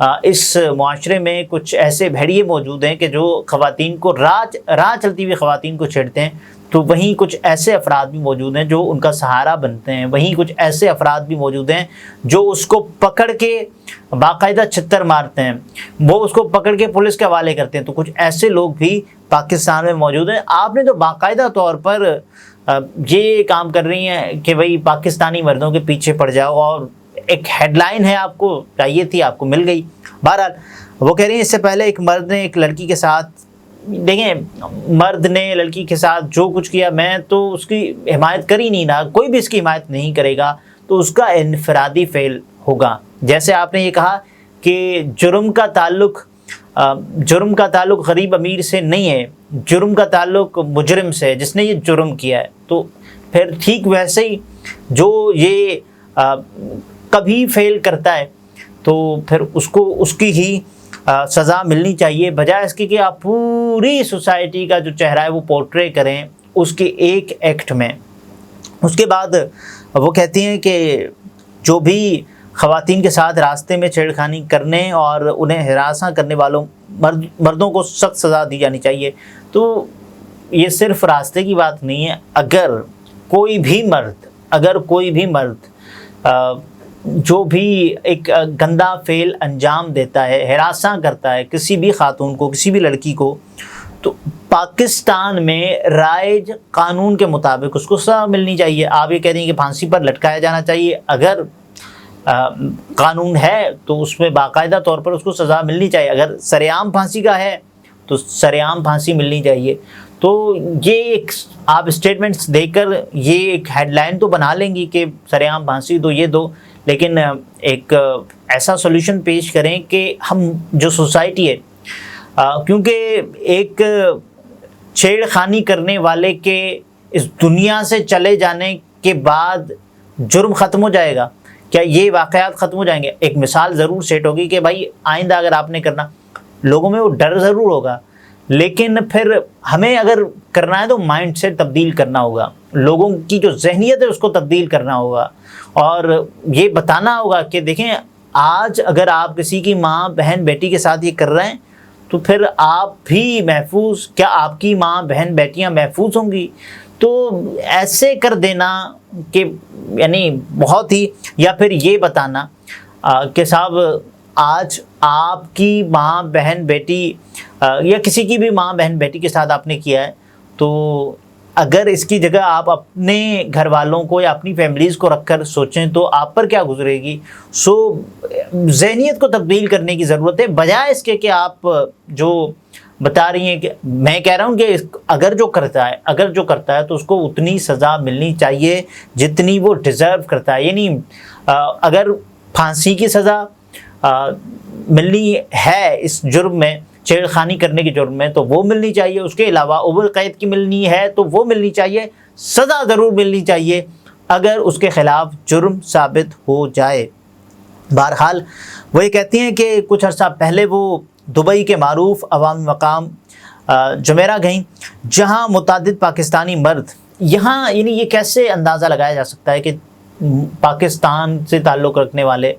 اس معاشرے میں کچھ ایسے بھیڑیے موجود ہیں کہ جو خواتین کو راہ چلتی ہوئی خواتین کو چھیڑتے ہیں، تو وہیں کچھ ایسے افراد بھی موجود ہیں جو ان کا سہارا بنتے ہیں، وہیں کچھ ایسے افراد بھی موجود ہیں جو اس کو پکڑ کے باقاعدہ چھتر مارتے ہیں، وہ اس کو پکڑ کے پولیس کے حوالے کرتے ہیں۔ تو کچھ ایسے لوگ بھی پاکستان میں موجود ہیں۔ آپ نے تو باقاعدہ طور پر یہ کام کر رہی ہیں کہ بھئی پاکستانی مردوں کے پیچھے پڑ جاؤ، اور ایک ہیڈ لائن ہے، آپ کو چاہیے تھی، آپ کو مل گئی۔ بہرحال وہ کہہ رہی ہیں اس سے پہلے ایک مرد نے ایک لڑکی کے ساتھ، دیکھیں مرد نے لڑکی کے ساتھ جو کچھ کیا، میں تو اس کی حمایت کر ہی نہیں نا، کوئی بھی اس کی حمایت نہیں کرے گا، تو اس کا انفرادی فعل ہوگا۔ جیسے آپ نے یہ کہا کہ جرم کا تعلق غریب امیر سے نہیں ہے، جرم کا تعلق مجرم سے ہے جس نے یہ جرم کیا ہے، تو پھر ٹھیک ویسے ہی جو یہ کبھی فیل کرتا ہے تو پھر اس کو اس کی ہی سزا ملنی چاہیے، بجائے اس کی کہ آپ پوری سوسائٹی کا جو چہرہ ہے وہ پورٹرے کریں اس کے ایک ایکٹ میں۔ اس کے بعد وہ کہتی ہیں کہ جو بھی خواتین کے ساتھ راستے میں چھیڑخانی کرنے اور انہیں ہراساں کرنے والوں مردوں کو سخت سزا دی جانی چاہیے۔ تو یہ صرف راستے کی بات نہیں ہے، اگر کوئی بھی مرد جو بھی ایک گندا فعل انجام دیتا ہے، ہراساں کرتا ہے کسی بھی خاتون کو، کسی بھی لڑکی کو، تو پاکستان میں رائج قانون کے مطابق اس کو سزا ملنی چاہیے۔ آپ یہ کہہ رہی ہیں کہ پھانسی پر لٹکایا جانا چاہیے، اگر قانون ہے تو اس میں باقاعدہ طور پر اس کو سزا ملنی چاہیے، اگر سرعام پھانسی کا ہے تو سرعام پھانسی ملنی چاہیے۔ تو یہ ایک آپ اسٹیٹمنٹس دے کر یہ ایک ہیڈ لائن تو بنا لیں گی کہ سرعام پھانسی دو، یہ دو، لیکن ایک ایسا سولوشن پیش کریں کہ ہم جو سوسائٹی ہے، کیونکہ ایک چھیڑ خانی کرنے والے کے اس دنیا سے چلے جانے کے بعد جرم ختم ہو جائے گا کیا؟ یہ واقعات ختم ہو جائیں گے؟ ایک مثال ضرور سیٹ ہوگی کہ بھائی آئندہ اگر آپ نے کرنا، لوگوں میں وہ ڈر ضرور ہوگا، لیکن پھر ہمیں اگر کرنا ہے تو مائنڈ سیٹ تبدیل کرنا ہوگا، لوگوں کی جو ذہنیت ہے اس کو تبدیل کرنا ہوگا، اور یہ بتانا ہوگا کہ دیکھیں آج اگر آپ کسی کی ماں بہن بیٹی کے ساتھ یہ کر رہے ہیں تو پھر آپ بھی محفوظ، کیا آپ کی ماں بہن بیٹیاں محفوظ ہوں گی؟ تو ایسے کر دینا کہ یعنی بہت ہی، یا پھر یہ بتانا کہ صاحب آج آپ کی ماں بہن بیٹی یا کسی کی بھی ماں بہن بیٹی کے ساتھ آپ نے کیا ہے، تو اگر اس کی جگہ آپ اپنے گھر والوں کو یا اپنی فیملیز کو رکھ کر سوچیں تو آپ پر کیا گزرے گی۔ سو ذہنیت کو تبدیل کرنے کی ضرورت ہے، بجائے اس کے کہ آپ جو بتا رہی ہیں کہ میں کہہ رہا ہوں کہ اگر جو کرتا ہے تو اس کو اتنی سزا ملنی چاہیے جتنی وہ ڈیزرو کرتا ہے، یعنی اگر پھانسی کی سزا ملنی ہے اس جرم میں، چھیڑ خانی کرنے کے جرم میں، تو وہ ملنی چاہیے، اس کے علاوہ عمر قید کی ملنی ہے تو وہ ملنی چاہیے، سزا ضرور ملنی چاہیے اگر اس کے خلاف جرم ثابت ہو جائے۔ بہرحال وہ یہ کہتی ہیں کہ کچھ عرصہ پہلے وہ دبئی کے معروف عوامی مقام جمیرہ گئیں، جہاں متعدد پاکستانی مرد، یہاں یعنی یہ کیسے اندازہ لگایا جا سکتا ہے کہ پاکستان سے تعلق رکھنے والے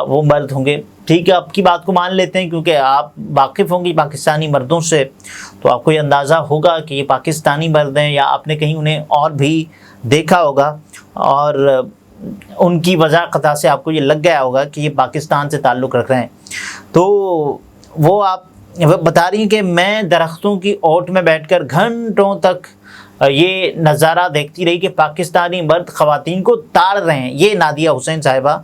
وہ مرد ہوں گے۔ ٹھیک ہے، آپ کی بات کو مان لیتے ہیں کیونکہ آپ واقف ہوں گی پاکستانی مردوں سے، تو آپ کو یہ اندازہ ہوگا کہ یہ پاکستانی مرد ہیں، یا آپ نے کہیں انہیں اور بھی دیکھا ہوگا اور ان کی وضاحت سے آپ کو یہ لگ گیا ہوگا کہ یہ پاکستان سے تعلق رکھ رہے ہیں۔ تو وہ بتا رہی ہیں کہ میں درختوں کی اوٹ میں بیٹھ کر گھنٹوں تک یہ نظارہ دیکھتی رہی کہ پاکستانی مرد خواتین کو تاڑ رہے ہیں۔ یہ نادیہ حسین صاحبہ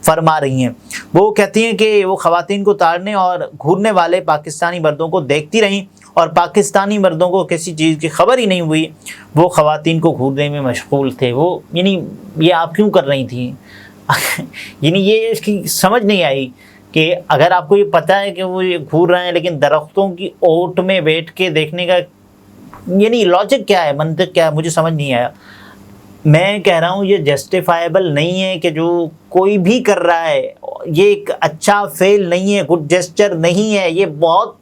فرما رہی ہیں، وہ کہتی ہیں کہ وہ خواتین کو تاڑنے اور گھورنے والے پاکستانی مردوں کو دیکھتی رہیں، اور پاکستانی مردوں کو کسی چیز کی خبر ہی نہیں ہوئی، وہ خواتین کو گھورنے میں مشغول تھے۔ وہ یعنی یہ آپ کیوں کر رہی تھیں؟ یعنی یہ اس کی سمجھ نہیں آئی کہ اگر آپ کو یہ پتہ ہے کہ وہ یہ گھور رہے ہیں، لیکن درختوں کی اوٹ میں بیٹھ کے دیکھنے کا یعنی لاجک کیا ہے، منطق کیا ہے، مجھے سمجھ نہیں آیا۔ میں کہہ رہا ہوں یہ جسٹیفائیبل نہیں ہے کہ جو کوئی بھی کر رہا ہے، یہ ایک اچھا فعل نہیں ہے، گڈ جسچر نہیں ہے، یہ بہت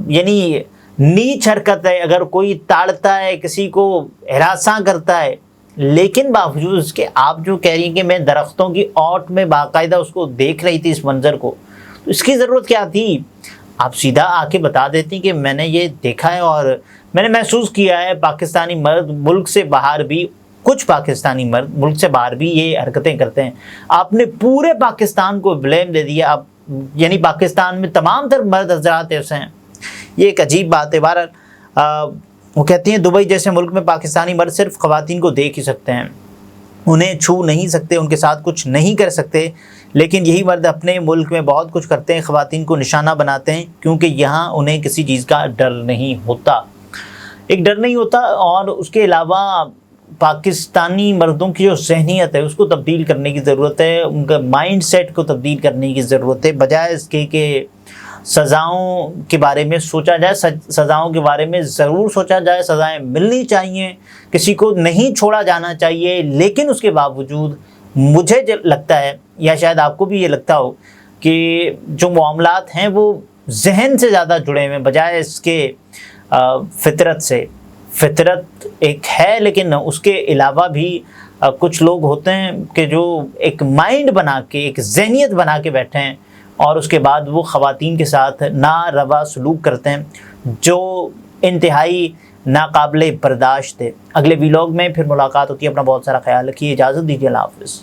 یعنی نیچ حرکت ہے اگر کوئی تاڑتا ہے، کسی کو ہراساں کرتا ہے۔ لیکن باوجود اس کے آپ جو کہہ رہی ہیں کہ میں درختوں کی اوٹ میں باقاعدہ اس کو دیکھ رہی تھی، اس منظر کو، تو اس کی ضرورت کیا تھی؟ آپ سیدھا آ کے بتا دیتی کہ میں نے یہ دیکھا ہے اور میں نے محسوس کیا ہے پاکستانی مرد ملک سے باہر بھی، کچھ پاکستانی مرد ملک سے باہر بھی یہ حرکتیں کرتے ہیں۔ آپ نے پورے پاکستان کو بلیم دے دیا، آپ یعنی پاکستان میں تمام تر مرد حضرات ایسے ہیں، یہ ایک عجیب بات ہے۔ بہرحال وہ کہتی ہیں دبئی جیسے ملک میں پاکستانی مرد صرف خواتین کو دیکھ ہی سکتے ہیں، انہیں چھو نہیں سکتے، ان کے ساتھ کچھ نہیں کر سکتے، لیکن یہی مرد اپنے ملک میں بہت کچھ کرتے ہیں، خواتین کو نشانہ بناتے ہیں، کیونکہ یہاں انہیں کسی چیز کا ڈر نہیں ہوتا، ایک ڈر نہیں ہوتا۔ اور اس کے علاوہ پاکستانی مردوں کی جو ذہنیت ہے اس کو تبدیل کرنے کی ضرورت ہے، ان کا مائنڈ سیٹ کو تبدیل کرنے کی ضرورت ہے، بجائے اس کے کہ سزاؤں کے بارے میں سوچا جائے۔ سزاؤں کے بارے میں ضرور سوچا جائے، سزائیں ملنی چاہیے، کسی کو نہیں چھوڑا جانا چاہیے، لیکن اس کے باوجود مجھے جو لگتا ہے، یا شاید آپ کو بھی یہ لگتا ہو، کہ جو معاملات ہیں وہ ذہن سے زیادہ جڑے ہوئے ہیں بجائے اس کے فطرت سے۔ فطرت ایک ہے، لیکن اس کے علاوہ بھی کچھ لوگ ہوتے ہیں کہ جو ایک مائنڈ بنا کے، ایک ذہنیت بنا کے بیٹھے ہیں، اور اس کے بعد وہ خواتین کے ساتھ ناروا سلوک کرتے ہیں جو انتہائی ناقابل برداشت ہے۔ اگلے ویلاگ میں پھر ملاقات ہوتی ہے، اپنا بہت سارا خیال رکھیے، اجازت دیجیے، اللہ حافظ۔